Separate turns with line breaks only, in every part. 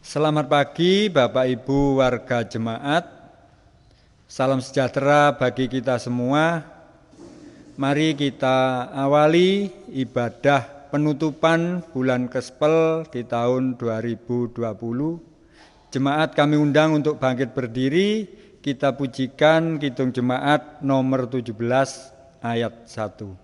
Selamat pagi Bapak Ibu warga jemaat. Salam sejahtera bagi kita semua. Mari kita awali ibadah penutupan bulan Kespel di tahun 2020. Jemaat kami undang untuk bangkit berdiri. Kita pujikan Kidung Jemaat nomor 17 ayat 1.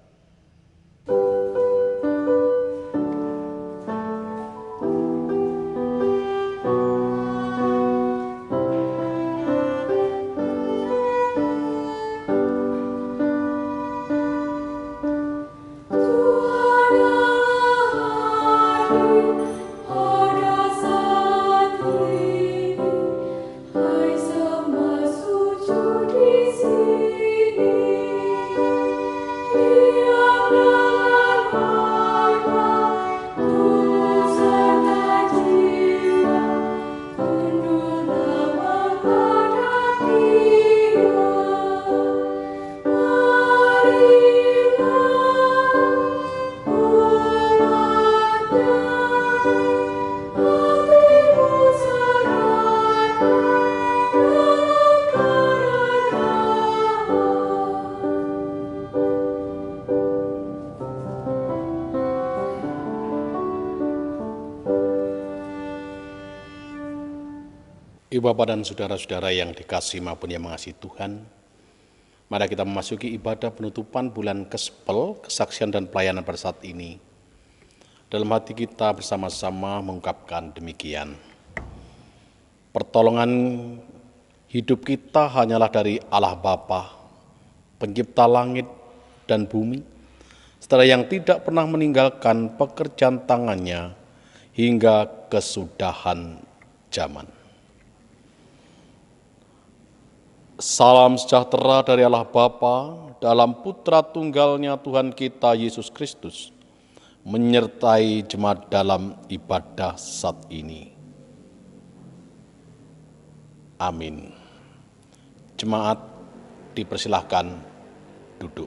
Ibu bapak dan saudara-saudara yang dikasihi maupun yang mengasihi Tuhan, mari kita memasuki ibadah penutupan bulan Kespel, kesaksian dan pelayanan pada saat ini. Dalam hati kita bersama-sama mengungkapkan demikian. Pertolongan hidup kita hanyalah dari Allah Bapa, pencipta langit dan bumi, serta yang tidak pernah meninggalkan pekerjaan tangannya hingga kesudahan zaman. Salam sejahtera dari Allah Bapa dalam Putra Tunggalnya Tuhan kita Yesus Kristus, menyertai jemaat dalam ibadah saat ini. Amin. Jemaat dipersilahkan duduk.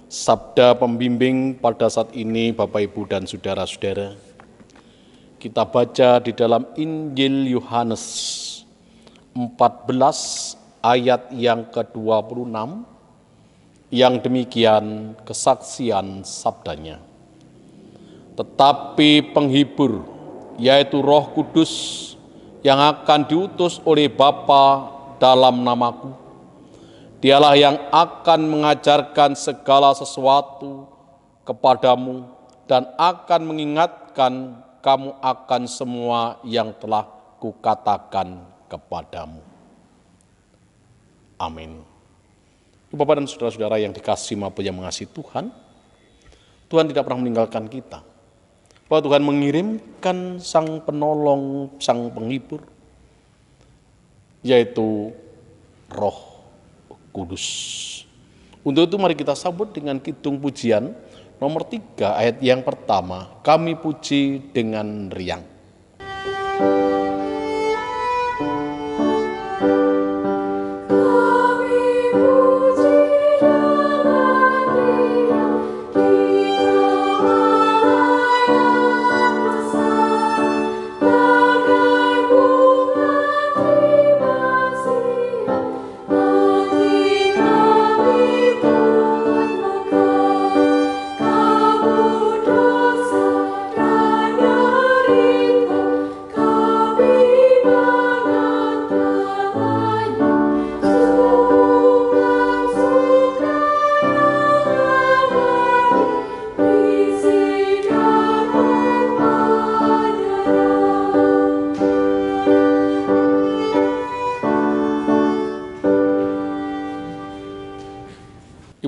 Sabda pembimbing pada saat ini Bapak Ibu dan saudara-saudara, kita baca di dalam Injil Yohanes 14 ayat yang ke-26, yang demikian kesaksian sabdanya. Tetapi penghibur, yaitu Roh Kudus yang akan diutus oleh Bapa dalam namaku, Dialah yang akan mengajarkan segala sesuatu kepadamu dan akan mengingatkan kamu akan semua yang telah kukatakan kepadamu. Amin. Bapak dan saudara-saudara yang dikasihi maupun yang mengasihi Tuhan, Tuhan tidak pernah meninggalkan kita. Bahwa Tuhan mengirimkan Sang Penolong, Sang Penghibur, yaitu Roh Kudus. Untuk itu mari kita sambut dengan kidung pujian nomor 3 ayat yang pertama. Kami puji dengan riang.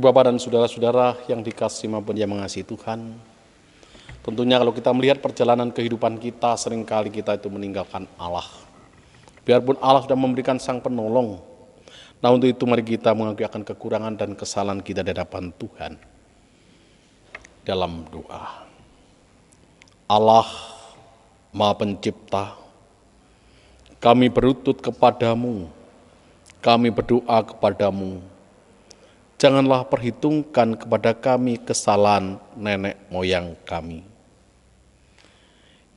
Ibu bapak dan saudara-saudara yang dikasihi maupun yang mengasihi Tuhan, tentunya kalau kita melihat perjalanan kehidupan kita, seringkali kita itu meninggalkan Allah. Biarpun Allah sudah memberikan Sang Penolong, nah untuk itu mari kita mengakui akan kekurangan dan kesalahan kita di hadapan Tuhan. Dalam doa, Allah Maha Pencipta, kami berlutut kepadamu, kami berdoa kepadamu, janganlah perhitungkan kepada kami kesalahan nenek moyang kami.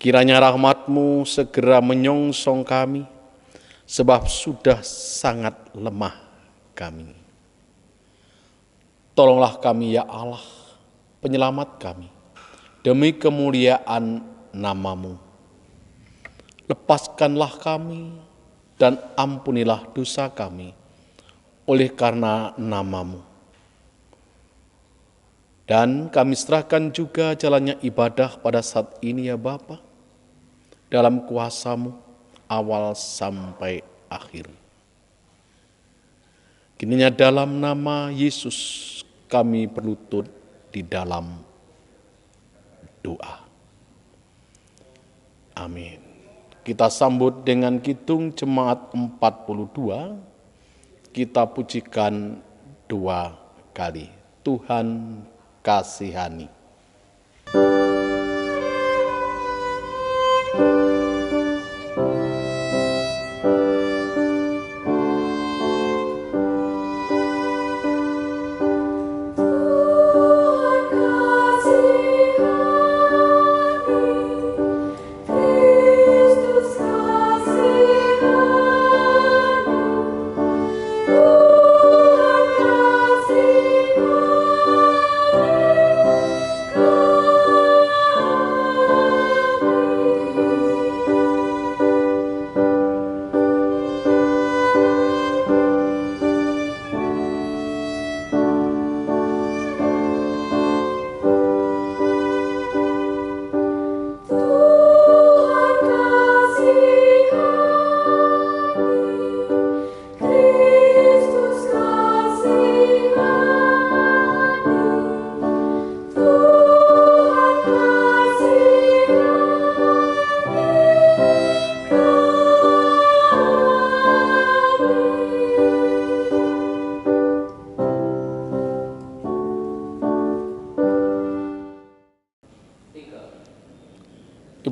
Kiranya rahmat-Mu segera menyongsong kami, sebab sudah sangat lemah kami. Tolonglah kami ya Allah, penyelamat kami, demi kemuliaan nama-Mu. Lepaskanlah kami dan ampunilah dosa kami oleh karena nama-Mu. Dan kami serahkan juga jalannya ibadah pada saat ini ya Bapa, dalam kuasa-Mu awal sampai akhir. Kininya dalam nama Yesus kami berlutut di dalam doa. Amin. Kita sambut dengan kidung jemaat 42, kita pujikan 2 kali. Tuhan kasihani.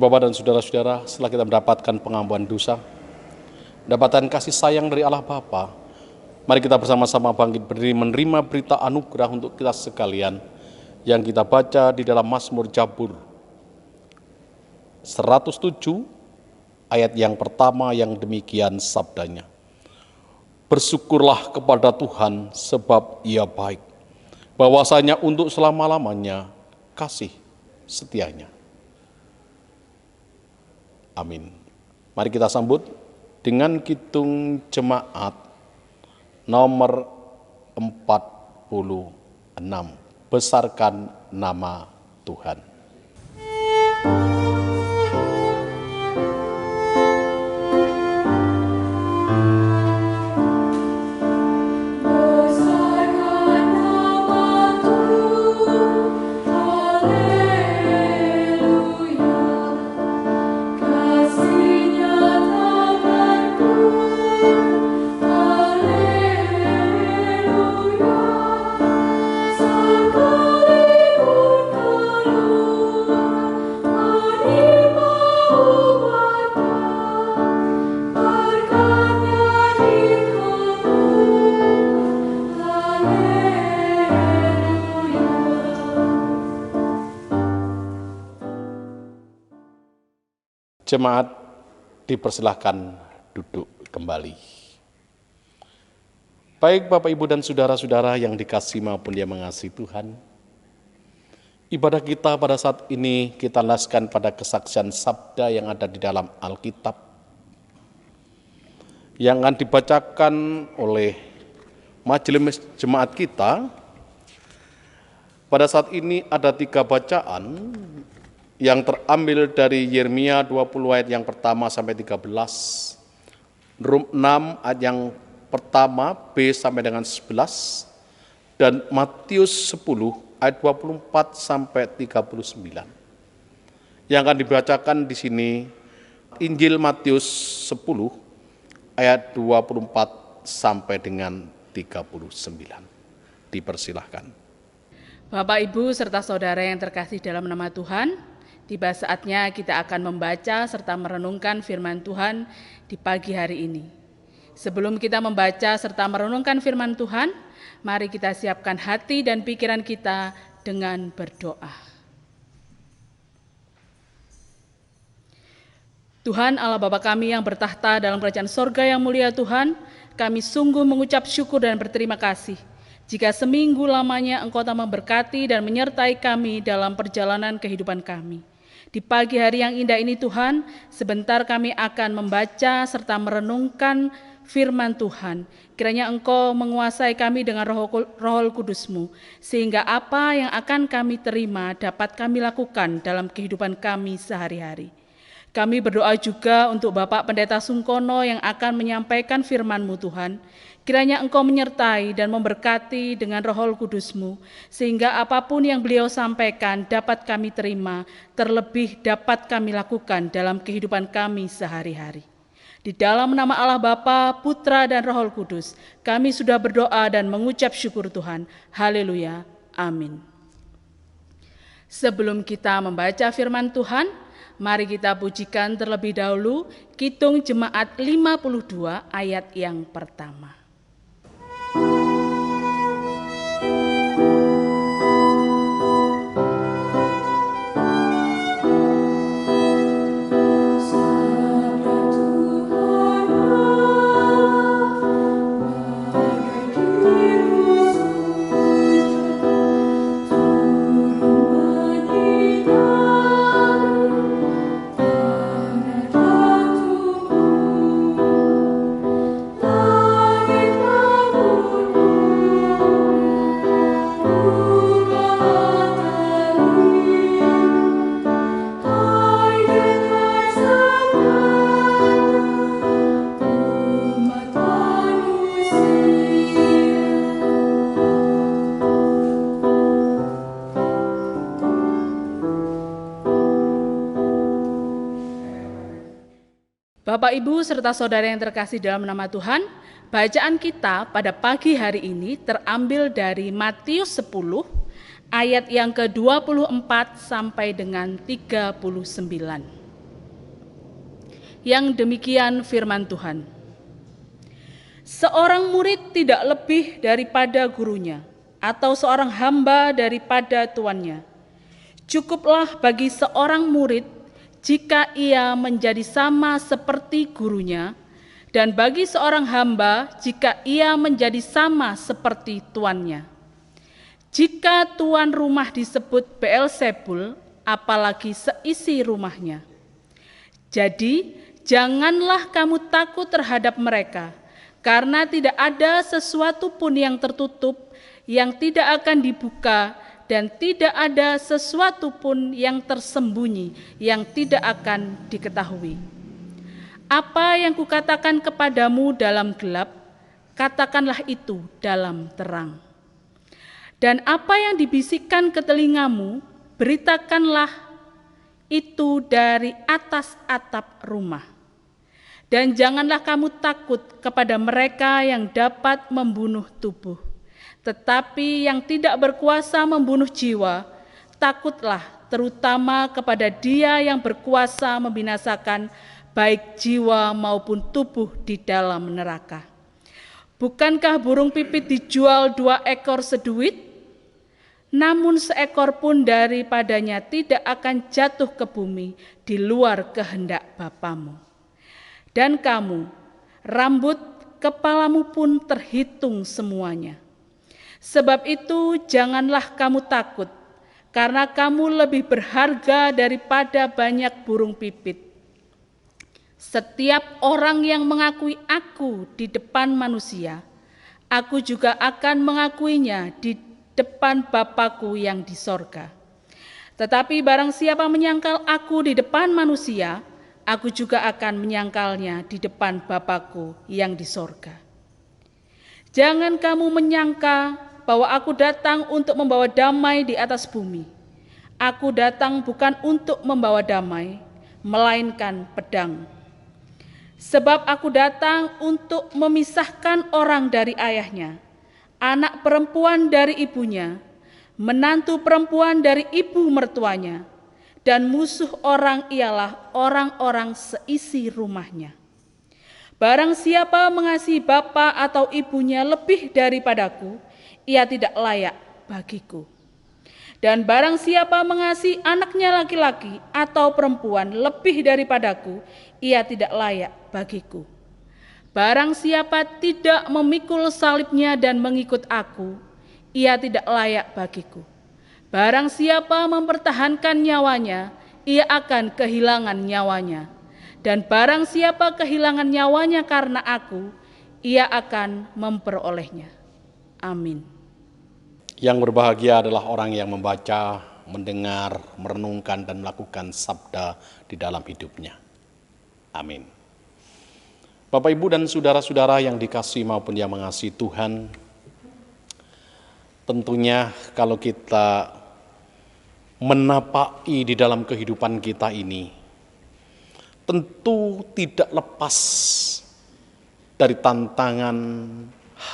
Bapak dan saudara-saudara, setelah kita mendapatkan pengampunan dosa, mendapatkan kasih sayang dari Allah Bapa, mari kita bersama-sama bangkit berdiri menerima berita anugerah untuk kita sekalian yang kita baca di dalam Mazmur Jabur 107 ayat yang pertama yang demikian sabdanya. Bersyukurlah kepada Tuhan sebab Ia baik, bahwasanya untuk selama-lamanya kasih setianya. Amin. Mari kita sambut dengan kidung jemaat nomor 46. Besarkan nama Tuhan. Jemaat dipersilahkan duduk kembali. Baik Bapak, Ibu, dan saudara-saudara yang dikasihi maupun yang mengasihi Tuhan, ibadah kita pada saat ini kita laskan pada kesaksian sabda yang ada di dalam Alkitab, yang akan dibacakan oleh majelis jemaat kita. Pada saat ini ada 3 bacaan yang terambil dari Yeremia 20 ayat yang pertama sampai 13, Rum 6 ayat yang pertama B sampai dengan 11, dan Matius 10 ayat 24 sampai 39. Yang akan dibacakan di sini Injil Matius 10 ayat 24 sampai dengan 39. Dipersilahkan.
Bapak, Ibu, serta saudara yang terkasih dalam nama Tuhan, tiba saatnya kita akan membaca serta merenungkan firman Tuhan di pagi hari ini. Sebelum kita membaca serta merenungkan firman Tuhan, mari kita siapkan hati dan pikiran kita dengan berdoa. Tuhan Allah Bapa kami yang bertahta dalam kerajaan sorga yang mulia Tuhan, kami sungguh mengucap syukur dan berterima kasih jika seminggu lamanya Engkau telah memberkati dan menyertai kami dalam perjalanan kehidupan kami. Di pagi hari yang indah ini Tuhan, sebentar kami akan membaca serta merenungkan firman Tuhan. Kiranya Engkau menguasai kami dengan roh kudus-Mu, sehingga apa yang akan kami terima dapat kami lakukan dalam kehidupan kami sehari-hari. Kami berdoa juga untuk Bapak Pendeta Sungkono yang akan menyampaikan firman-Mu Tuhan. Kiranya Engkau menyertai dan memberkati dengan roh kudus-Mu, sehingga apapun yang beliau sampaikan dapat kami terima, terlebih dapat kami lakukan dalam kehidupan kami sehari-hari. Di dalam nama Allah Bapa, Putra, dan Roh Kudus, kami sudah berdoa dan mengucap syukur Tuhan. Haleluya. Amin. Sebelum kita membaca firman Tuhan, mari kita pujikan terlebih dahulu Kidung Jemaat 52 ayat yang pertama. Bapak, Ibu, serta saudara yang terkasih dalam nama Tuhan, bacaan kita pada pagi hari ini terambil dari Matius 10, ayat yang ke-24 sampai dengan 39. Yang demikian firman Tuhan. Seorang murid tidak lebih daripada gurunya, atau seorang hamba daripada tuannya. Cukuplah bagi seorang murid jika ia menjadi sama seperti gurunya, dan bagi seorang hamba jika ia menjadi sama seperti tuannya. Jika tuan rumah disebut Beelzebul, apalagi seisi rumahnya. Jadi, janganlah kamu takut terhadap mereka, karena tidak ada sesuatu pun yang tertutup yang tidak akan dibuka, dan tidak ada sesuatu pun yang tersembunyi yang tidak akan diketahui. Apa yang kukatakan kepadamu dalam gelap, katakanlah itu dalam terang. Dan apa yang dibisikkan ke telingamu, beritakanlah itu dari atas atap rumah. Dan janganlah kamu takut kepada mereka yang dapat membunuh tubuh, tetapi yang tidak berkuasa membunuh jiwa. Takutlah terutama kepada Dia yang berkuasa membinasakan baik jiwa maupun tubuh di dalam neraka. Bukankah burung pipit dijual 2 ekor seduit? Namun seekor pun daripadanya tidak akan jatuh ke bumi di luar kehendak Bapamu. Dan kamu, rambut kepalamu pun terhitung semuanya. Sebab itu janganlah kamu takut, karena kamu lebih berharga daripada banyak burung pipit. Setiap orang yang mengakui aku di depan manusia, aku juga akan mengakuinya di depan Bapa-Ku yang di sorga. Tetapi barang siapa menyangkal aku di depan manusia, aku juga akan menyangkalnya di depan Bapa-Ku yang di sorga. Jangan kamu menyangka bahwa aku datang untuk membawa damai di atas bumi. Aku datang bukan untuk membawa damai, melainkan pedang. Sebab aku datang untuk memisahkan orang dari ayahnya, anak perempuan dari ibunya, menantu perempuan dari ibu mertuanya, dan musuh orang ialah orang-orang seisi rumahnya. Barang siapa mengasihi bapa atau ibunya lebih daripadaku, ia tidak layak bagiku. Dan barang siapa mengasihi anaknya laki-laki atau perempuan lebih daripadaku, ia tidak layak bagiku. Barang siapa tidak memikul salibnya dan mengikut aku, ia tidak layak bagiku. Barang siapa mempertahankan nyawanya, ia akan kehilangan nyawanya. Dan barang siapa kehilangan nyawanya karena aku, ia akan memperolehnya. Amin.
Yang berbahagia adalah orang yang membaca, mendengar, merenungkan, dan melakukan sabda di dalam hidupnya. Amin. Bapak, Ibu, dan saudara-saudara yang dikasihi maupun yang mengasihi Tuhan, tentunya kalau kita menapaki di dalam kehidupan kita ini, tentu tidak lepas dari tantangan,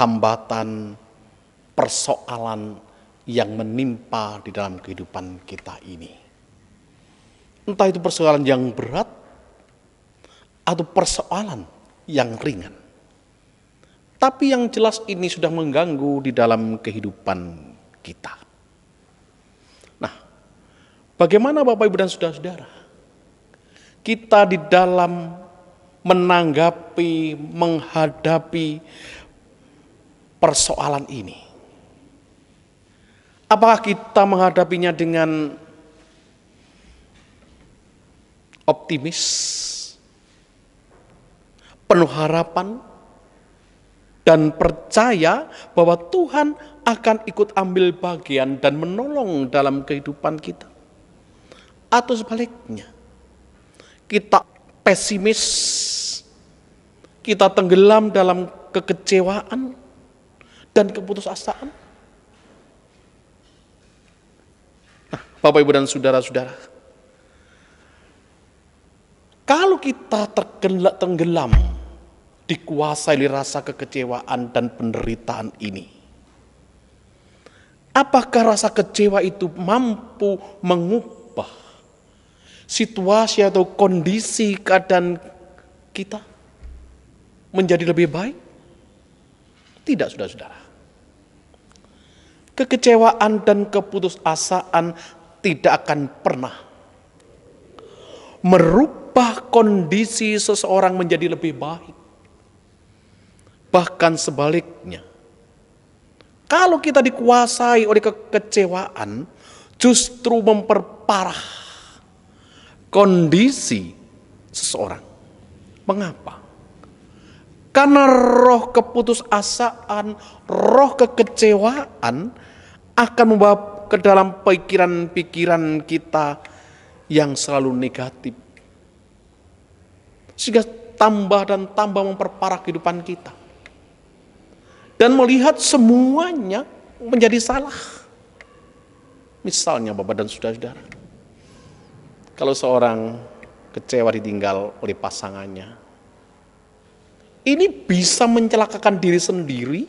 hambatan, persoalan yang menimpa di dalam kehidupan kita ini. Entah itu persoalan yang berat atau persoalan yang ringan. Tapi yang jelas ini sudah mengganggu di dalam kehidupan kita. Nah, bagaimana Bapak, Ibu, dan saudara-saudara? Kita di dalam menanggapi, menghadapi persoalan ini. Apakah kita menghadapinya dengan optimis, penuh harapan, dan percaya bahwa Tuhan akan ikut ambil bagian dan menolong dalam kehidupan kita? Atau sebaliknya, kita pesimis, kita tenggelam dalam kekecewaan dan keputusasaan? Bapak, Ibu, dan saudara-saudara, kalau kita tenggelam, dikuasai oleh rasa kekecewaan dan penderitaan ini, apakah rasa kecewa itu mampu mengubah situasi atau kondisi keadaan kita menjadi lebih baik? Tidak, saudara-saudara. Kekecewaan dan keputusasaan tidak akan pernah merubah kondisi seseorang menjadi lebih baik. Bahkan sebaliknya, kalau kita dikuasai oleh kekecewaan, justru memperparah kondisi seseorang. Mengapa? Karena roh keputusasaan, roh kekecewaan akan membawa ke dalam pikiran-pikiran kita yang selalu negatif. Sehingga tambah dan tambah memperparah kehidupan kita. Dan melihat semuanya menjadi salah. Misalnya Bapak dan saudara-saudara, kalau seorang kecewa ditinggal oleh pasangannya, ini bisa mencelakakan diri sendiri,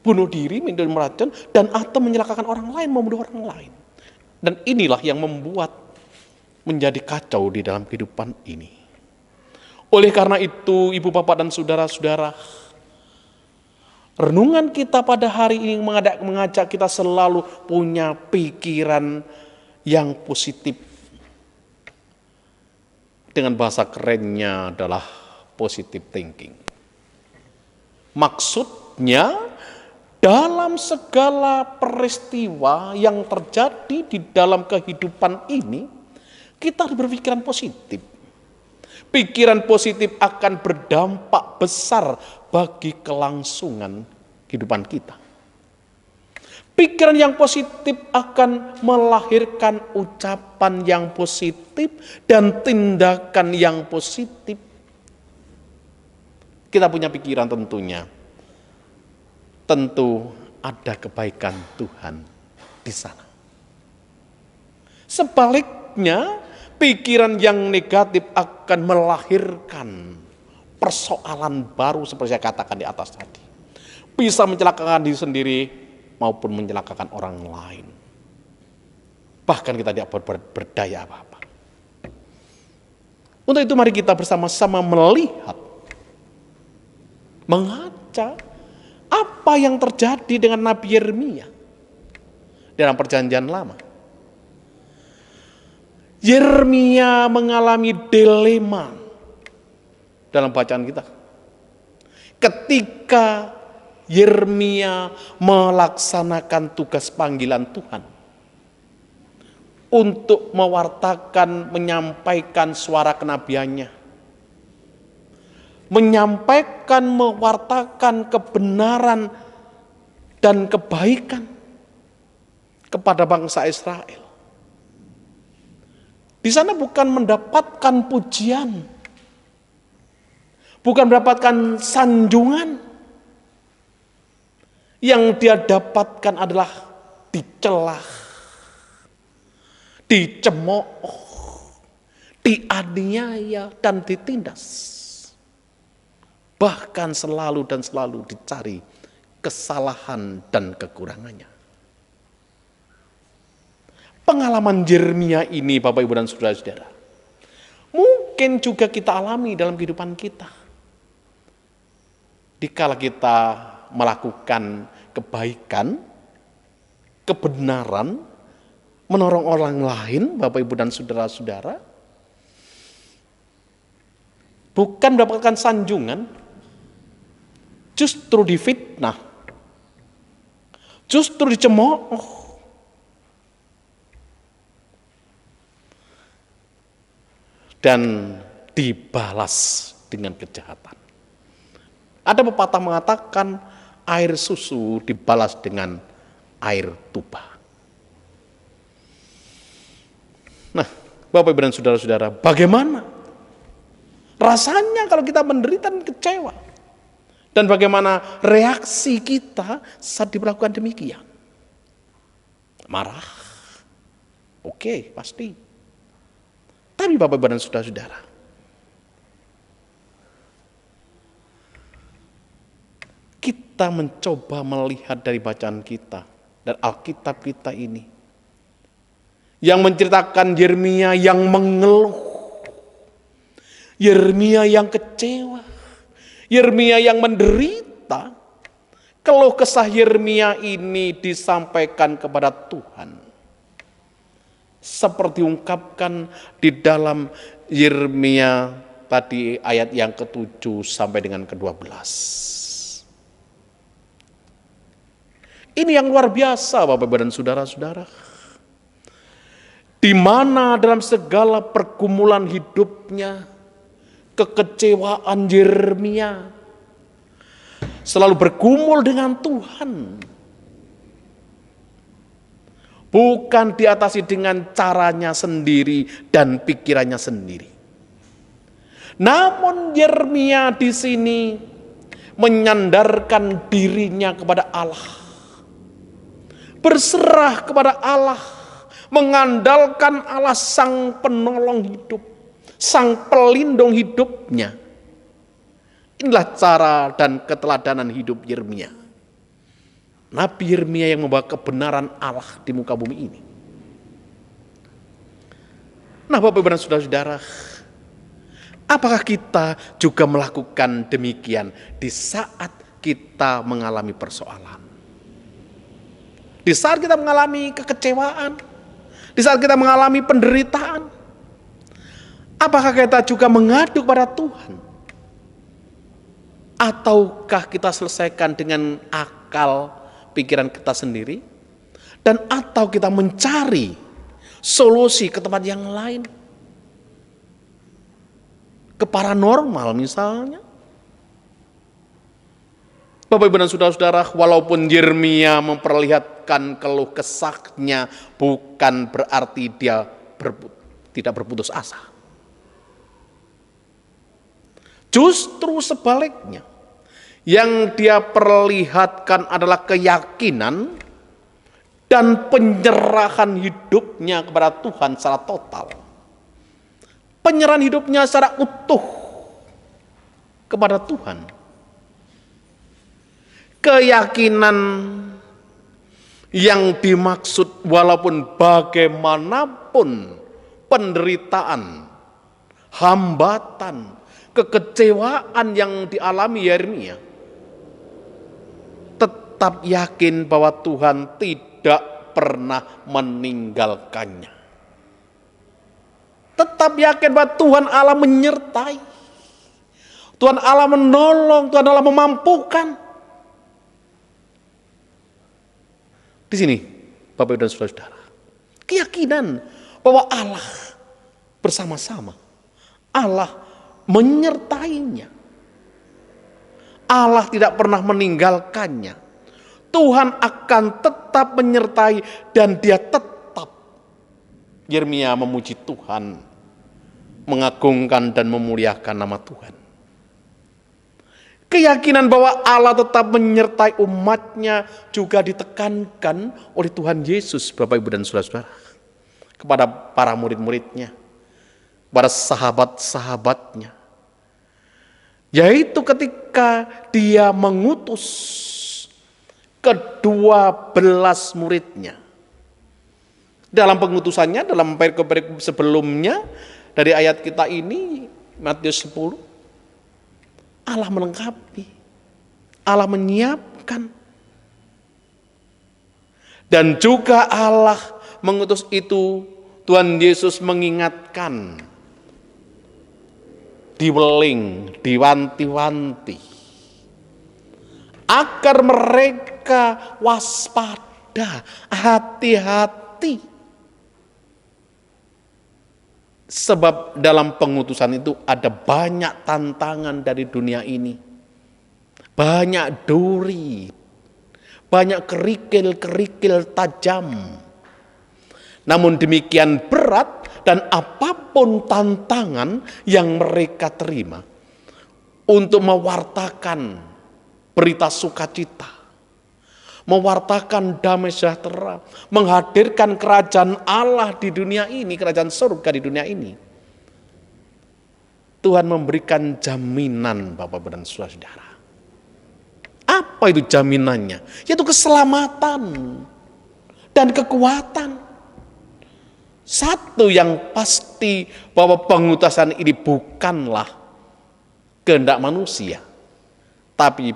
bunuh diri, minum racun, dan atau menyelakakan orang lain, membunuh orang lain. Dan inilah yang membuat menjadi kacau di dalam kehidupan ini. Oleh karena itu, Ibu, Bapak, dan saudara-saudara, renungan kita pada hari ini mengajak kita selalu punya pikiran yang positif. Dengan bahasa kerennya adalah positive thinking. Maksudnya, dalam segala peristiwa yang terjadi di dalam kehidupan ini, kita harus berpikiran positif. Pikiran positif akan berdampak besar bagi kelangsungan kehidupan kita. Pikiran yang positif akan melahirkan ucapan yang positif dan tindakan yang positif. Kita punya pikiran tentu ada kebaikan Tuhan di sana. Sebaliknya, pikiran yang negatif akan melahirkan persoalan baru seperti saya katakan di atas tadi. Bisa mencelakakan diri sendiri maupun mencelakakan orang lain. Bahkan kita tidak berdaya apa-apa. Untuk itu mari kita bersama-sama melihat, mengaca apa yang terjadi dengan Nabi Yeremia. dalam perjanjian lama. Yeremia mengalami dilema dalam bacaan kita. Ketika Yeremia melaksanakan tugas panggilan Tuhan untuk mewartakan, menyampaikan suara kenabiannya, menyampaikan, mewartakan kebenaran dan kebaikan kepada bangsa Israel. Di sana bukan mendapatkan pujian, bukan mendapatkan sanjungan. Yang dia dapatkan adalah dicelah, dicemooh, dianiaya, dan ditindas. Bahkan selalu dan selalu dicari kesalahan dan kekurangannya. Pengalaman Yeremia ini, Bapak, Ibu, dan saudara-saudara, mungkin juga kita alami dalam kehidupan kita. Dikala kita melakukan kebaikan, kebenaran, menolong orang lain, Bapak, Ibu, dan saudara-saudara, bukan mendapatkan sanjungan, justru difitnah, justru dicemooh, dan dibalas dengan kejahatan. Ada pepatah mengatakan air susu dibalas dengan air tuba. Nah, Bapak, Ibu, dan saudara-saudara, bagaimana rasanya kalau kita menderita dan kecewa? Dan bagaimana reaksi kita saat diperlakukan demikian? Marah? Oke, pasti. Tapi Bapak, Ibu, dan saudara-saudara, kita mencoba melihat dari bacaan kita dan Alkitab kita ini yang menceritakan Yeremia yang mengeluh, Yeremia yang kecewa, Yeremia yang menderita. Keluh kesah Yeremia ini disampaikan kepada Tuhan, seperti ungkapkan di dalam Yeremia tadi ayat yang ke-7 sampai dengan ke-12. Ini yang luar biasa, Bapak, Ibu, dan saudara-saudara. Di mana dalam segala pergumulan hidupnya, kekecewaan Yeremia selalu bergumul dengan Tuhan. Bukan diatasi dengan caranya sendiri dan pikirannya sendiri. Namun Yeremia di sini menyandarkan dirinya kepada Allah, berserah kepada Allah, mengandalkan Allah sang penolong hidup, sang pelindung hidupnya. Inilah cara dan keteladanan hidup Yeremia. Nabi Yeremia yang membawa kebenaran Allah di muka bumi ini. Nah, Bapak, Ibu, dan saudara-saudara, apakah kita juga melakukan demikian di saat kita mengalami persoalan? Di saat kita mengalami kekecewaan, di saat kita mengalami penderitaan, apakah kita juga mengadu kepada Tuhan? Ataukah kita selesaikan dengan akal pikiran kita sendiri? Dan atau kita mencari solusi ke tempat yang lain? Ke paranormal misalnya? Bapak, Ibu, dan saudara-saudara, walaupun Yeremia memperlihatkan keluh kesahnya, bukan berarti dia tidak berputus asa. Justru sebaliknya, yang dia perlihatkan adalah keyakinan dan penyerahan hidupnya kepada Tuhan secara total. Penyerahan hidupnya secara utuh kepada Tuhan. Keyakinan yang dimaksud walaupun bagaimanapun penderitaan, hambatan, kekecewaan yang dialami Yeremia, tetap yakin bahwa Tuhan tidak pernah meninggalkannya. Tetap yakin bahwa Tuhan Allah menyertai. Tuhan Allah menolong, Tuhan Allah memampukan. Di sini, Bapak Ibu dan Saudara-saudara, keyakinan bahwa Allah bersama-sama, Allah menyertainya, Allah tidak pernah meninggalkannya, Tuhan akan tetap menyertai dan dia tetap. Yeremia memuji Tuhan, mengagungkan dan memuliakan nama Tuhan. Keyakinan bahwa Allah tetap menyertai umatnya juga ditekankan oleh Tuhan Yesus, Bapak Ibu dan Saudara-saudara, kepada para murid-muridnya, para sahabat-sahabatnya. Yaitu ketika dia mengutus ke-12 muridnya. Dalam pengutusannya, dalam perikop-perikop sebelumnya, dari ayat kita ini, Matius 10, Allah melengkapi, Allah menyiapkan. Dan juga Allah mengutus itu, Tuhan Yesus mengingatkan, diweling, diwanti-wanti, agar mereka waspada, hati-hati. Sebab dalam pengutusan itu ada banyak tantangan dari dunia ini. Banyak duri, banyak kerikil-kerikil tajam. Namun demikian berat dan apapun tantangan yang mereka terima untuk mewartakan berita sukacita, mewartakan damai sejahtera, menghadirkan kerajaan Allah di dunia ini, kerajaan surga di dunia ini. Tuhan memberikan jaminan, Bapak dan Saudara. Apa itu jaminannya? Yaitu keselamatan dan kekuatan. Satu yang pasti bahwa pengutusan ini bukanlah kehendak manusia, tapi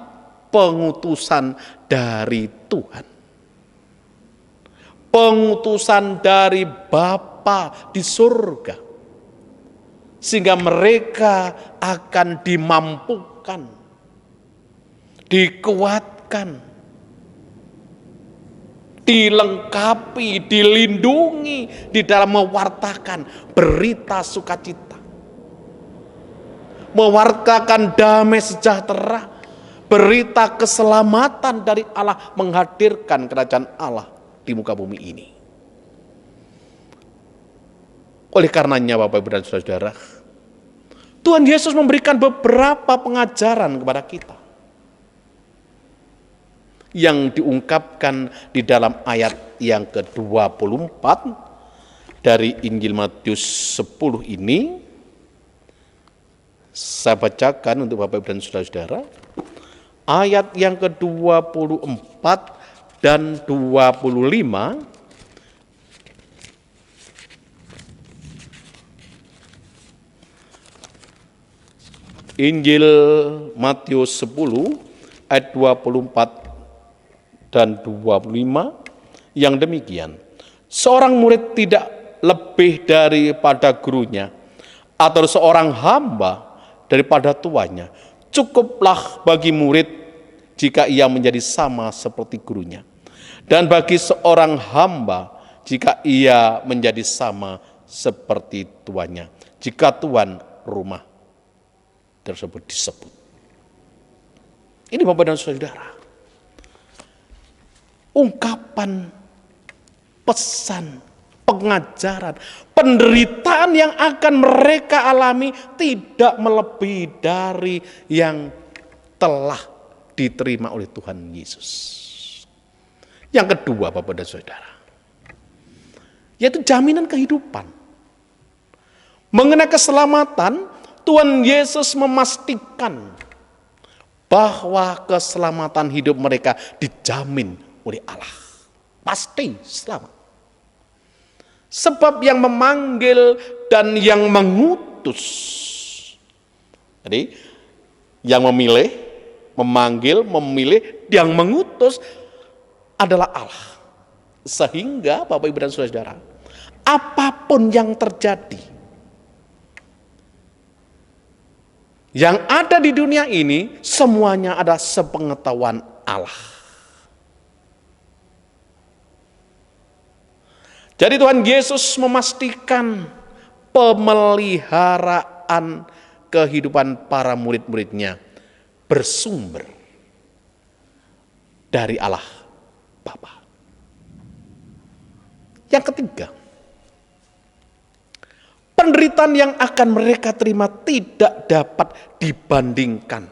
pengutusan dari Tuhan. Pengutusan dari Bapa di surga. Sehingga mereka akan dimampukan, dikuatkan, dilengkapi, dilindungi di dalam mewartakan berita sukacita. Mewartakan damai sejahtera, berita keselamatan dari Allah, menghadirkan kerajaan Allah di muka bumi ini. Oleh karenanya Bapak Ibu dan Saudara, Tuhan Yesus memberikan beberapa pengajaran kepada kita yang diungkapkan di dalam ayat yang ke-24 dari Injil Matius 10 ini. Saya bacakan untuk Bapak Ibu dan Saudara-saudara. Ayat yang ke-24 dan 25. Injil Matius 10 ayat 24 dan 25 yang demikian. Seorang murid tidak lebih daripada gurunya, atau seorang hamba daripada tuannya. Cukuplah bagi murid jika ia menjadi sama seperti gurunya, dan bagi seorang hamba jika ia menjadi sama seperti tuannya, jika tuan rumah tersebut disebut. Ini Bapak dan Saudara, ungkapan, pesan, pengajaran, penderitaan yang akan mereka alami tidak melebihi dari yang telah diterima oleh Tuhan Yesus. Yang kedua Bapak dan Saudara, yaitu jaminan kehidupan. Mengenai keselamatan, Tuhan Yesus memastikan bahwa keselamatan hidup mereka dijamin oleh Allah. Pasti selamat. Sebab yang memanggil dan yang mengutus. Jadi yang memilih, memanggil, memilih, yang mengutus adalah Allah. Sehingga Bapak Ibu dan Saudara, apapun yang terjadi, yang ada di dunia ini, semuanya ada sepengetahuan Allah. Jadi Tuhan Yesus memastikan pemeliharaan kehidupan para murid-muridnya bersumber dari Allah Bapa. Yang ketiga, penderitaan yang akan mereka terima tidak dapat dibandingkan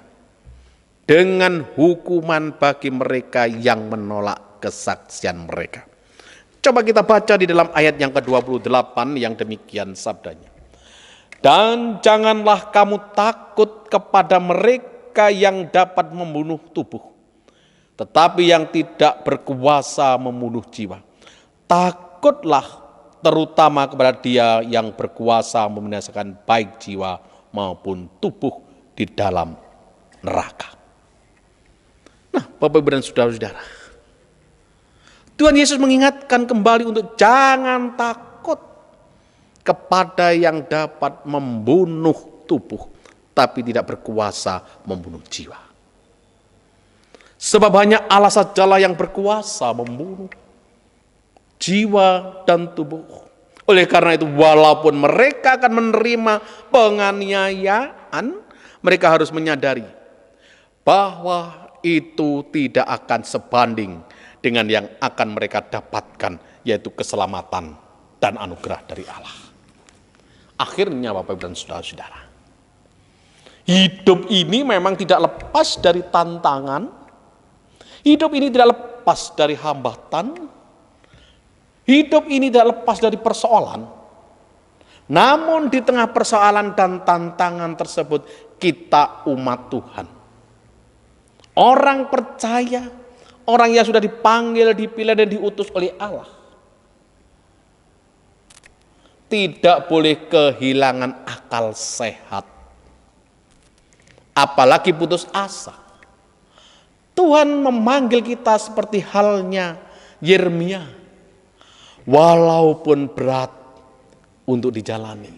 dengan hukuman bagi mereka yang menolak kesaksian mereka. Coba kita baca di dalam ayat yang ke-28 yang demikian sabdanya. Dan janganlah kamu takut kepada mereka yang dapat membunuh tubuh, tetapi yang tidak berkuasa membunuh jiwa. Takutlah terutama kepada Dia yang berkuasa membinasakan baik jiwa maupun tubuh di dalam neraka. Nah, Bapak Ibu dan Saudara-saudara, Tuhan Yesus mengingatkan kembali untuk jangan takut kepada yang dapat membunuh tubuh, tapi tidak berkuasa membunuh jiwa. Sebab hanya Allah sajalah yang berkuasa membunuh jiwa dan tubuh. Oleh karena itu, walaupun mereka akan menerima penganiayaan, mereka harus menyadari bahwa itu tidak akan sebanding dengan yang akan mereka dapatkan, yaitu keselamatan dan anugerah dari Allah. Akhirnya Bapak Ibu dan Saudara-saudara, hidup ini memang tidak lepas dari tantangan, hidup ini tidak lepas dari hambatan, hidup ini tidak lepas dari persoalan. Namun di tengah persoalan dan tantangan tersebut, kita umat Tuhan, orang percaya, orang yang sudah dipanggil, dipilih dan diutus oleh Allah, tidak boleh kehilangan akal sehat, apalagi putus asa. Tuhan memanggil kita seperti halnya Yeremia, walaupun berat untuk dijalani,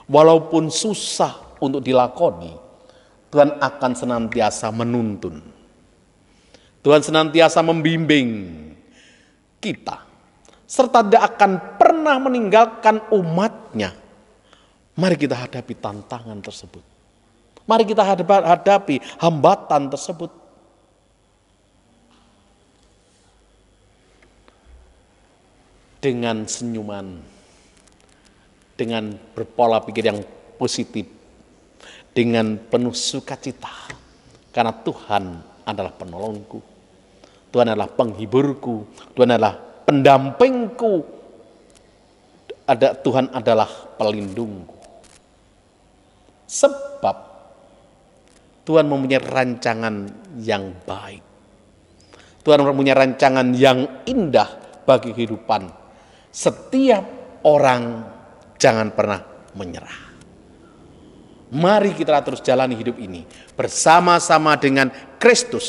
walaupun susah untuk dilakoni, Tuhan akan senantiasa menuntun. Tuhan senantiasa membimbing kita, serta tidak akan pernah meninggalkan umatnya. Mari kita hadapi tantangan tersebut. Mari kita hadapi hambatan tersebut. Dengan senyuman, dengan berpola pikir yang positif, dengan penuh sukacita. Karena Tuhan adalah penolongku. Tuhan adalah penghiburku, Tuhan adalah pendampingku, Tuhan adalah pelindungku. Sebab Tuhan mempunyai rancangan yang baik. Tuhan mempunyai rancangan yang indah bagi kehidupan setiap orang. Jangan pernah menyerah. Mari kita terus jalani hidup ini bersama-sama dengan Kristus.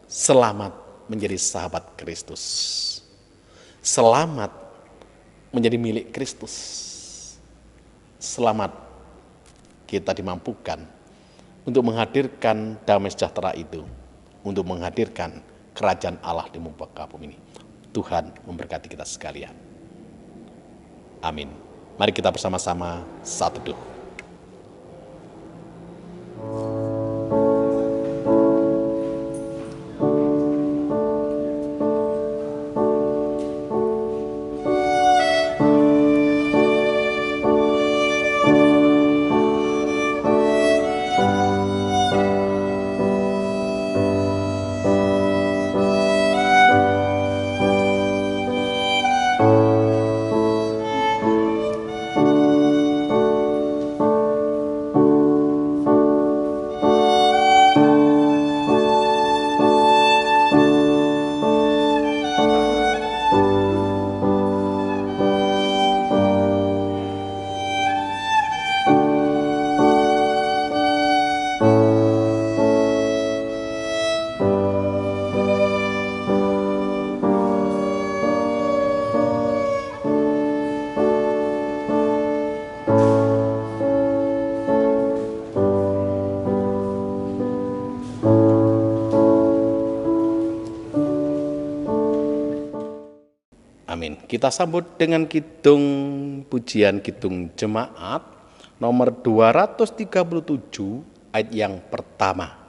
Selamat menjadi sahabat Kristus. Selamat menjadi milik Kristus. Selamat kita dimampukan untuk menghadirkan damai sejahtera itu, untuk menghadirkan kerajaan Allah di muka bumi ini. Tuhan memberkati kita sekalian. Amin. Mari kita bersama-sama saat teduh. Kita sambut dengan kidung pujian kidung jemaat nomor 237 ayat yang pertama.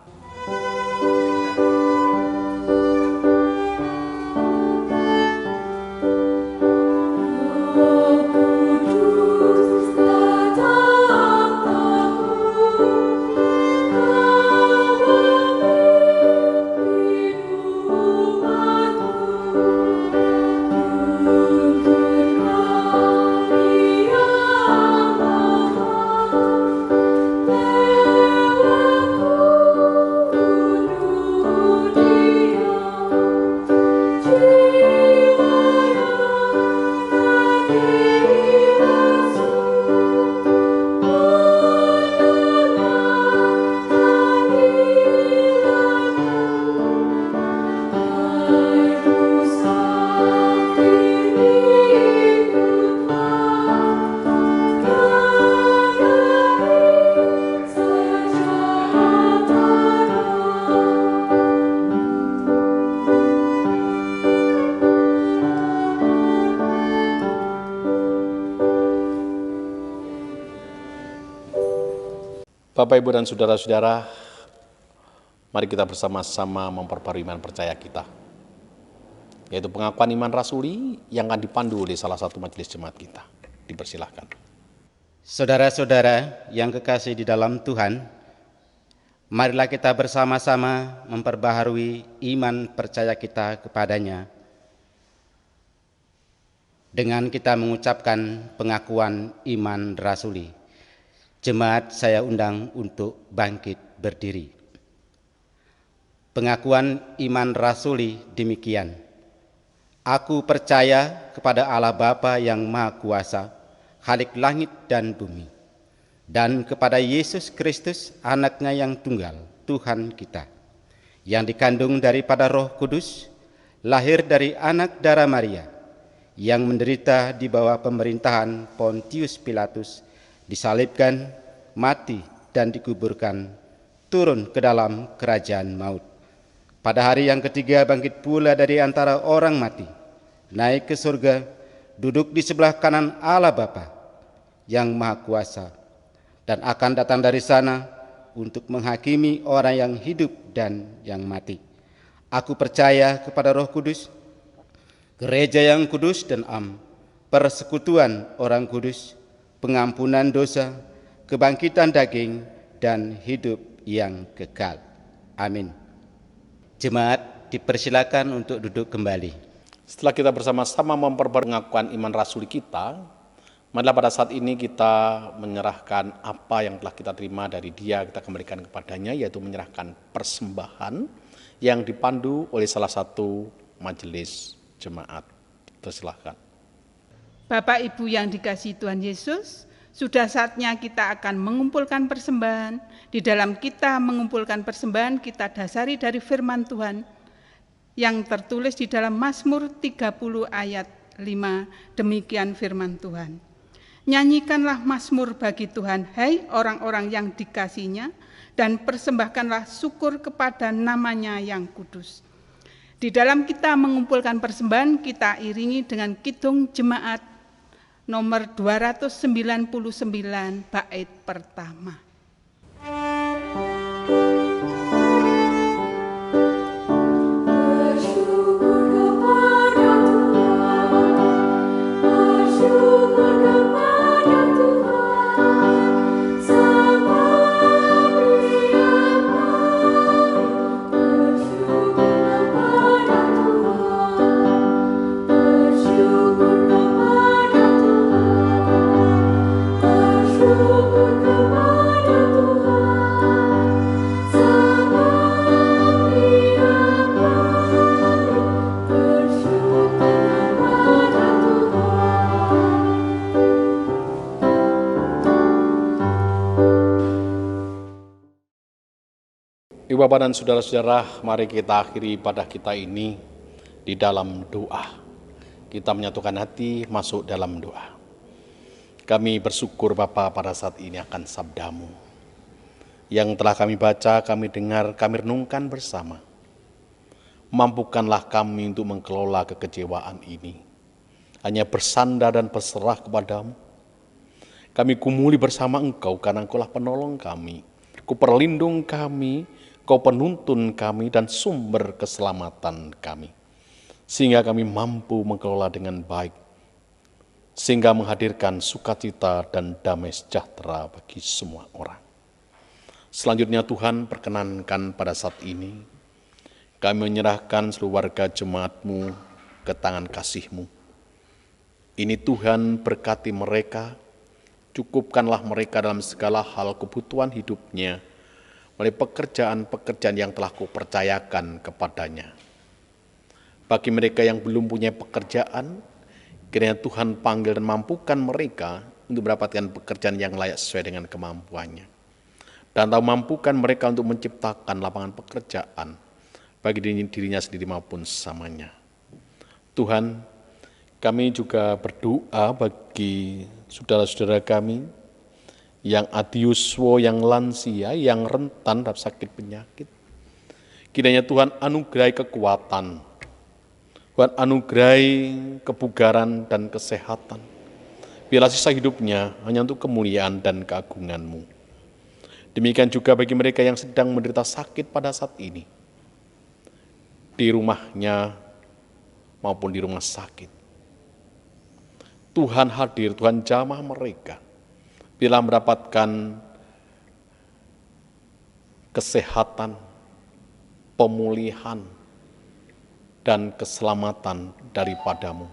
Bapak, Ibu, dan saudara-saudara, mari kita bersama-sama memperbarui iman percaya kita, yaitu pengakuan iman rasuli yang akan dipandu oleh salah satu majelis jemaat kita. Dipersilahkan.
Saudara-saudara yang kekasih di dalam Tuhan, marilah kita bersama-sama memperbaharui iman percaya kita kepadanya dengan kita mengucapkan pengakuan iman rasuli. Jemaat saya undang untuk bangkit berdiri. Pengakuan iman rasuli demikian. Aku percaya kepada Allah Bapa yang Maha Kuasa, Khalik langit dan bumi, dan kepada Yesus Kristus, Anak-Nya yang tunggal, Tuhan kita, yang dikandung daripada Roh Kudus, lahir dari anak darah Maria, yang menderita di bawah pemerintahan Pontius Pilatus, disalibkan, mati, dan dikuburkan, turun ke dalam kerajaan maut. Pada hari yang ketiga bangkit pula dari antara orang mati, naik ke surga, duduk di sebelah kanan Allah Bapa yang Maha Kuasa, dan akan datang dari sana untuk menghakimi orang yang hidup dan yang mati. Aku percaya kepada Roh Kudus, gereja yang kudus dan am, persekutuan orang kudus, pengampunan dosa, kebangkitan daging, dan hidup yang kekal. Amin. Jemaat dipersilakan untuk duduk kembali.
Setelah kita bersama-sama memperbarui pengakuan iman rasuli kita, marilah pada saat ini kita menyerahkan apa yang telah kita terima dari Dia, kita kembalikan kepadanya, yaitu menyerahkan persembahan yang dipandu oleh salah satu majelis jemaat. Tersilahkan.
Bapak Ibu yang dikasihi Tuhan Yesus, sudah saatnya kita akan mengumpulkan persembahan. Di dalam kita mengumpulkan persembahan, kita dasari dari firman Tuhan yang tertulis di dalam Mazmur 30 ayat 5. Demikian firman Tuhan. Nyanyikanlah mazmur bagi Tuhan, hai orang-orang yang dikasihinya, dan persembahkanlah syukur kepada namanya yang kudus. Di dalam kita mengumpulkan persembahan, kita iringi dengan kidung jemaat nomor 299 bait pertama.
Ibu Bapak dan saudara-saudara, mari kita akhiri ibadah kita ini di dalam doa. Kita menyatukan hati masuk dalam doa. Kami bersyukur Bapa pada saat ini akan sabda-Mu yang telah kami baca, kami dengar, kami renungkan bersama. Mampukanlah kami untuk mengelola kekecewaan ini, hanya bersandar dan berserah kepadamu. Kami gumuli bersama Engkau karena Engkaulah penolong kami, Kau perlindung kami, Kau penuntun kami dan sumber keselamatan kami. Sehingga kami mampu mengelola dengan baik, sehingga menghadirkan sukacita dan damai sejahtera bagi semua orang. Selanjutnya Tuhan, perkenankan pada saat ini kami menyerahkan seluruh warga jemaat-Mu ke tangan kasih-Mu. Ini Tuhan, berkati mereka, cukupkanlah mereka dalam segala hal kebutuhan hidupnya, melalui pekerjaan-pekerjaan yang telah Kau percayakan kepadanya. Bagi mereka yang belum punya pekerjaan, kiranya Tuhan panggil dan mampukan mereka untuk mendapatkan pekerjaan yang layak sesuai dengan kemampuannya. Dan tahu mampukan mereka untuk menciptakan lapangan pekerjaan bagi dirinya sendiri maupun sesamanya. Tuhan, kami juga berdoa bagi saudara-saudara kami yang adiuswo, yang lansia, yang rentan terhadap sakit penyakit. Kiranya Tuhan anugerahi kekuatan, Tuhan anugerahi kebugaran dan kesehatan. Biarlah sisa hidupnya hanya untuk kemuliaan dan keagungan-Mu. Demikian juga bagi mereka yang sedang menderita sakit pada saat ini, di rumahnya maupun di rumah sakit. Tuhan hadir, Tuhan jamah mereka. Bila mendapatkan kesehatan, pemulihan, dan keselamatan daripada-Mu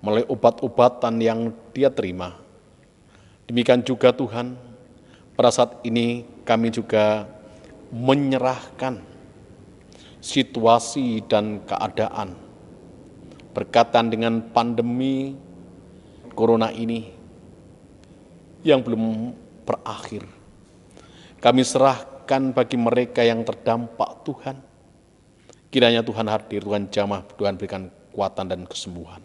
melalui obat-obatan yang dia terima. Demikian juga Tuhan, pada saat ini kami juga menyerahkan situasi dan keadaan berkaitan dengan pandemi corona ini yang belum berakhir. Kami serahkan bagi mereka yang terdampak Tuhan. Kiranya Tuhan hadir, Tuhan jamah, Tuhan berikan kekuatan dan kesembuhan.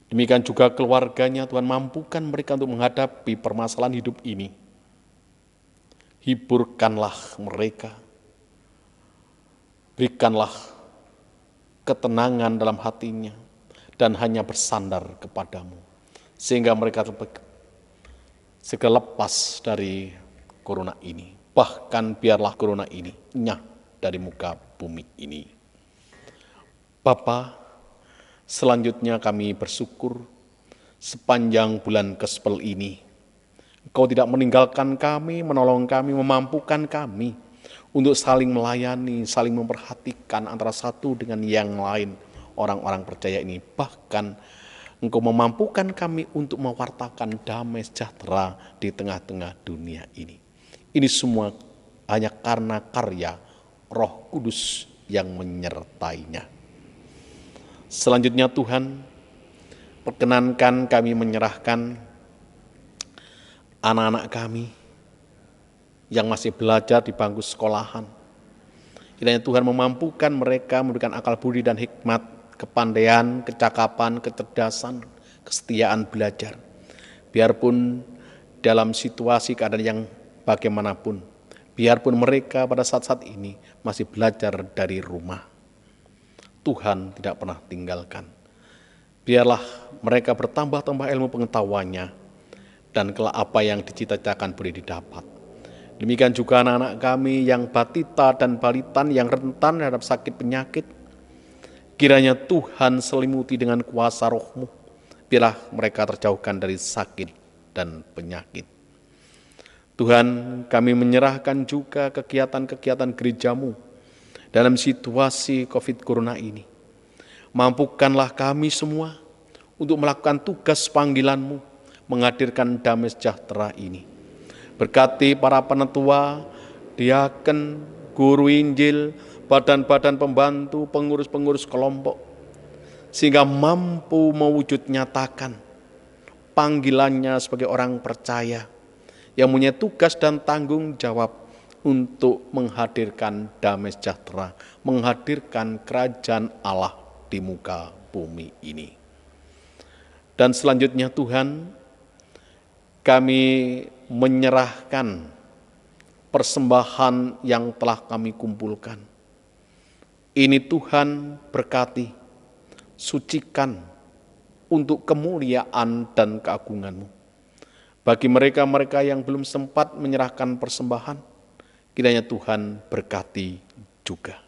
Demikian juga keluarganya, Tuhan mampukan mereka untuk menghadapi permasalahan hidup ini. Hiburkanlah mereka, berikanlah ketenangan dalam hatinya, dan hanya bersandar kepadamu, sehingga mereka segera lepas dari corona ini. Bahkan biarlah corona ini nyah dari muka bumi ini. Bapa, selanjutnya kami bersyukur sepanjang bulan Gospel ini, Engkau tidak meninggalkan kami, menolong kami, memampukan kami untuk saling melayani, saling memperhatikan antara satu dengan yang lain, orang-orang percaya ini. Bahkan Engkau memampukan kami untuk mewartakan damai sejahtera di tengah-tengah dunia ini. Ini semua hanya karena karya Roh Kudus yang menyertainya. Selanjutnya Tuhan, perkenankan kami menyerahkan anak-anak kami yang masih belajar di bangku sekolahan. Kiranya Tuhan memampukan mereka, memberikan akal budi dan hikmat, kepandaian, kecakapan, kecerdasan, kesetiaan belajar. Biarpun dalam situasi keadaan yang bagaimanapun, biarpun mereka pada saat-saat ini masih belajar dari rumah, Tuhan tidak pernah tinggalkan. Biarlah mereka bertambah-tambah ilmu pengetahuannya, dan kelak apa yang dicita-citakan boleh didapat. Demikian juga anak-anak kami yang batita dan balitan yang rentan terhadap sakit penyakit. Kiranya Tuhan selimuti dengan kuasa Roh-Mu. Biarlah mereka terjauhkan dari sakit dan penyakit. Tuhan, kami menyerahkan juga kegiatan-kegiatan gereja-Mu dalam situasi COVID Corona ini. Mampukanlah kami semua untuk melakukan tugas panggilan-Mu, menghadirkan damai sejahtera ini. Berkati para penetua, diaken, guru Injil, badan-badan pembantu, pengurus-pengurus kelompok, sehingga mampu mewujud nyatakan panggilannya sebagai orang percaya yang punya tugas dan tanggung jawab untuk menghadirkan damai sejahtera, menghadirkan kerajaan Allah di muka bumi ini. Dan selanjutnya Tuhan, kami menyerahkan persembahan yang telah kami kumpulkan. Ini Tuhan berkati, sucikan untuk kemuliaan dan keagungan-Mu. Bagi mereka-mereka yang belum sempat menyerahkan persembahan, kiranya Tuhan berkati juga.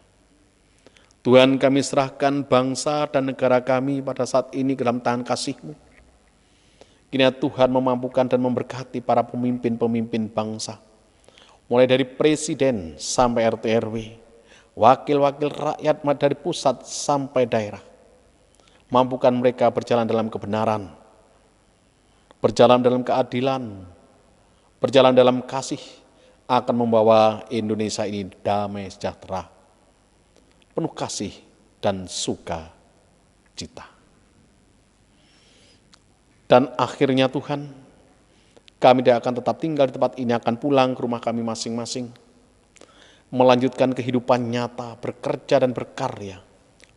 Tuhan, kami serahkan bangsa dan negara kami pada saat ini ke dalam tangan kasih-Mu. Kiranya Tuhan memampukan dan memberkati para pemimpin-pemimpin bangsa, mulai dari presiden sampai RT RW, wakil-wakil rakyat dari pusat sampai daerah. Mampukan mereka berjalan dalam kebenaran, berjalan dalam keadilan, berjalan dalam kasih, akan membawa Indonesia ini damai sejahtera, penuh kasih dan sukacita. Dan akhirnya Tuhan, kami tidak akan tetap tinggal di tempat ini, akan pulang ke rumah kami masing-masing, melanjutkan kehidupan nyata, bekerja dan berkarya.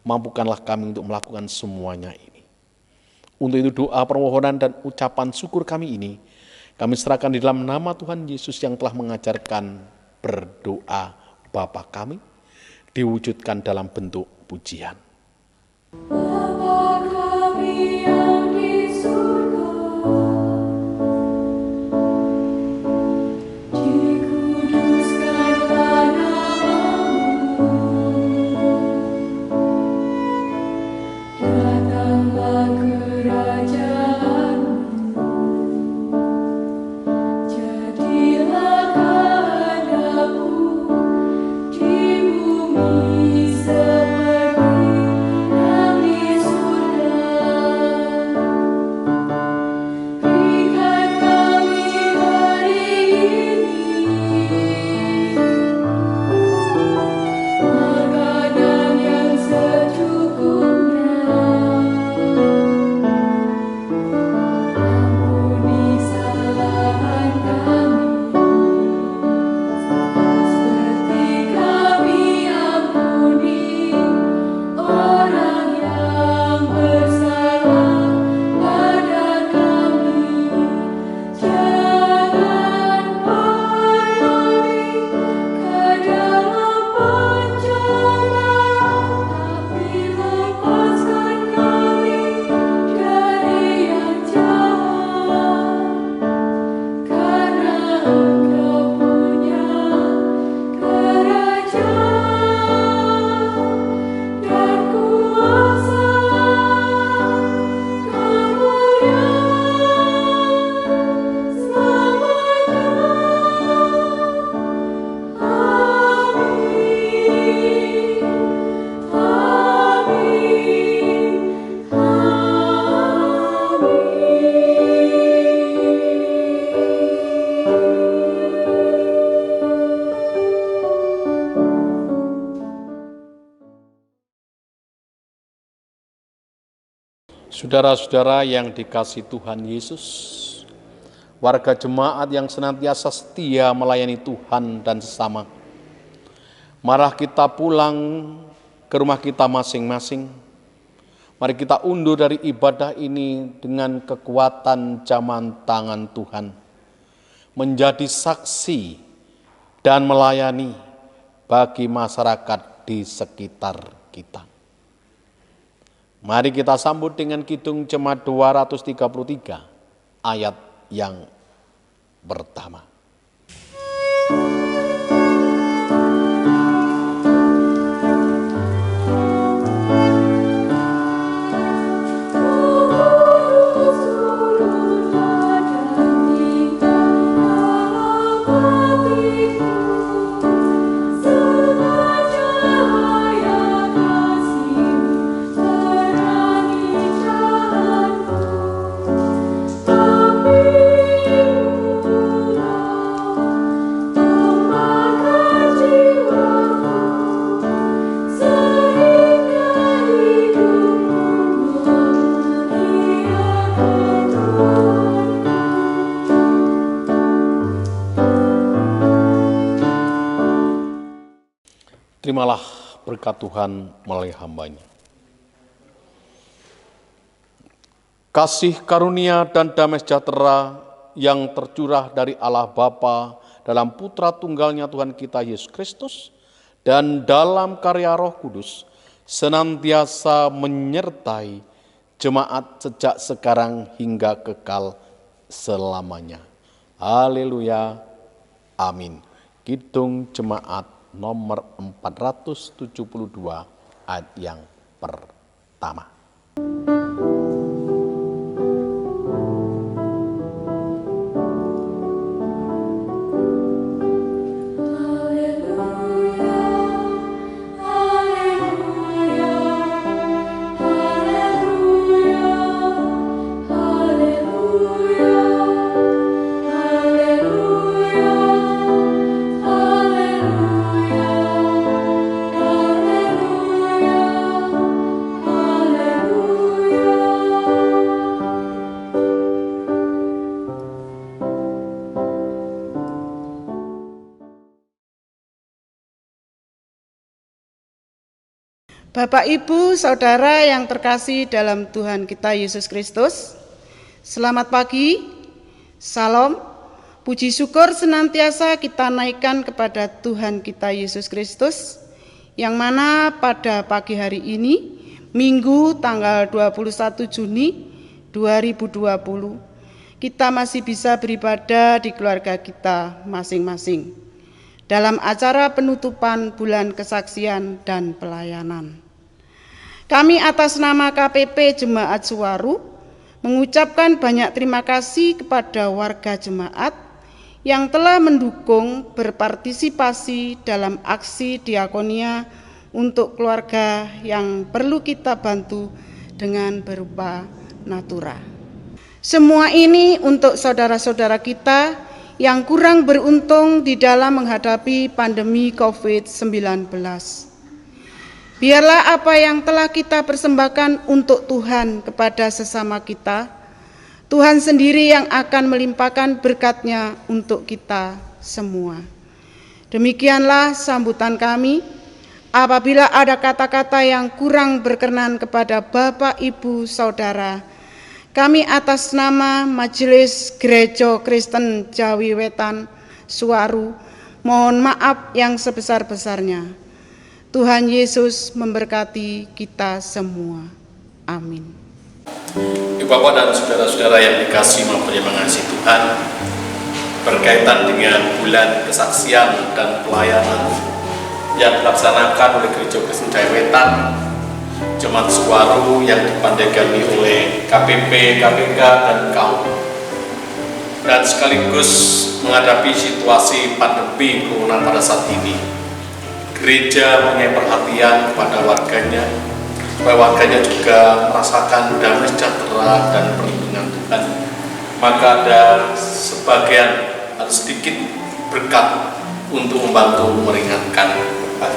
Mampukanlah kami untuk melakukan semuanya ini. Untuk itu doa, permohonan, dan ucapan syukur kami ini, kami serahkan di dalam nama Tuhan Yesus yang telah mengajarkan berdoa Bapa kami, diwujudkan dalam bentuk pujian.
Bapa kami yang di surga, dikuduskanlah nama-Mu, datanglah kerajaan-Mu, jadilah kehendak-Mu di bumi seperti yang di surga. Berikan kami hari ini makanan yang secukupnya. Ampuni kesalahan kami, seperti kami ampuni orang yang bersalah pada kami. Jangan bawa kami ke dalam pencobaan, tapi lepaskan kami dari yang jahat. Karena Engkau punya kerajaan dan kuasa, kemuliaan selamanya. Amin.
Saudara-saudara yang dikasihi Tuhan Yesus, warga jemaat yang senantiasa setia melayani Tuhan dan sesama, marilah kita pulang ke rumah kita masing-masing. Mari kita undur dari ibadah ini dengan kekuatan jaman tangan Tuhan, menjadi saksi dan melayani bagi masyarakat di sekitar kita. Mari kita sambut dengan Kidung Jemaat 233, ayat yang pertama. Terimalah berkat Tuhan melalui hamba-Nya. Kasih karunia dan damai sejahtera yang tercurah dari Allah Bapa dalam Putra Tunggalnya Tuhan kita Yesus Kristus dan dalam karya Roh Kudus senantiasa menyertai jemaat sejak sekarang hingga kekal selamanya. Haleluya. Amin. Kidung Jemaat nomor 472 ayat yang pertama.
Bapak, Ibu, Saudara yang terkasih dalam Tuhan kita Yesus Kristus, selamat pagi, salam, puji syukur senantiasa kita naikkan kepada Tuhan kita Yesus Kristus, yang mana pada pagi hari ini, Minggu tanggal 21 Juni 2020, kita masih bisa beribadah di keluarga kita masing-masing, dalam acara penutupan bulan kesaksian dan pelayanan. Kami atas nama KPP Jemaat Suwaru mengucapkan banyak terima kasih kepada warga jemaat yang telah mendukung berpartisipasi dalam aksi diakonia untuk keluarga yang perlu kita bantu dengan berupa natura. Semua ini untuk saudara-saudara kita yang kurang beruntung di dalam menghadapi pandemi COVID-19. Biarlah apa yang telah kita persembahkan untuk Tuhan kepada sesama kita, Tuhan sendiri yang akan melimpahkan berkat-Nya untuk kita semua. Demikianlah sambutan kami. Apabila ada kata-kata yang kurang berkenan kepada Bapak, Ibu, Saudara, kami atas nama Majelis Gereja Kristen Jawi Wetan Suwaru mohon maaf yang sebesar-besarnya. Tuhan Yesus memberkati kita semua. Amin.
Ibu Bapak dan saudara-saudara yang dikasihi maupun yang mengasihi Tuhan, berkaitan dengan bulan kesaksian dan pelayanan yang dilaksanakan oleh Gereja Kristen Jawi Wetan, Jemaat Suwaru yang dipandegani oleh KPP, KPK, dan KAUM, dan sekaligus menghadapi situasi pandemi corona pada saat ini, gereja punya perhatian kepada warganya, supaya warganya juga merasakan damai sejahtera dan perlindungan Tuhan. Maka ada sebagian atau sedikit berkat untuk membantu meringankan beban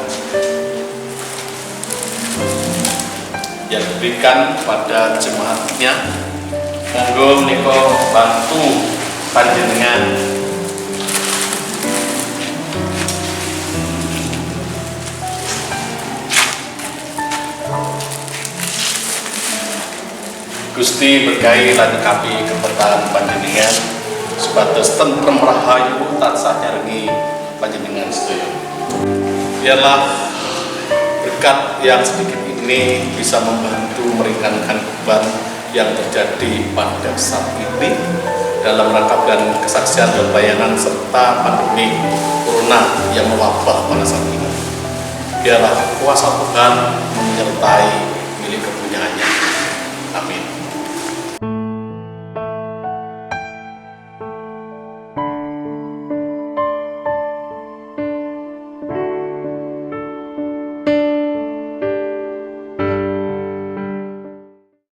yang diberikan kepada jemaatnya. Monggo menika bantu panjenengan Gusti berkahi lan kapi keberkahan panjenengan supados tentrem rahayu tansah nyarengi panjenengan sedaya. Biarlah berkat yang sedikit ini bisa membantu meringankan beban yang terjadi pada saat ini dalam rangka dan kesaksian dan pelayanan serta pandemi corona yang mewabah pada saat ini. Biarlah kuasa Tuhan menyertai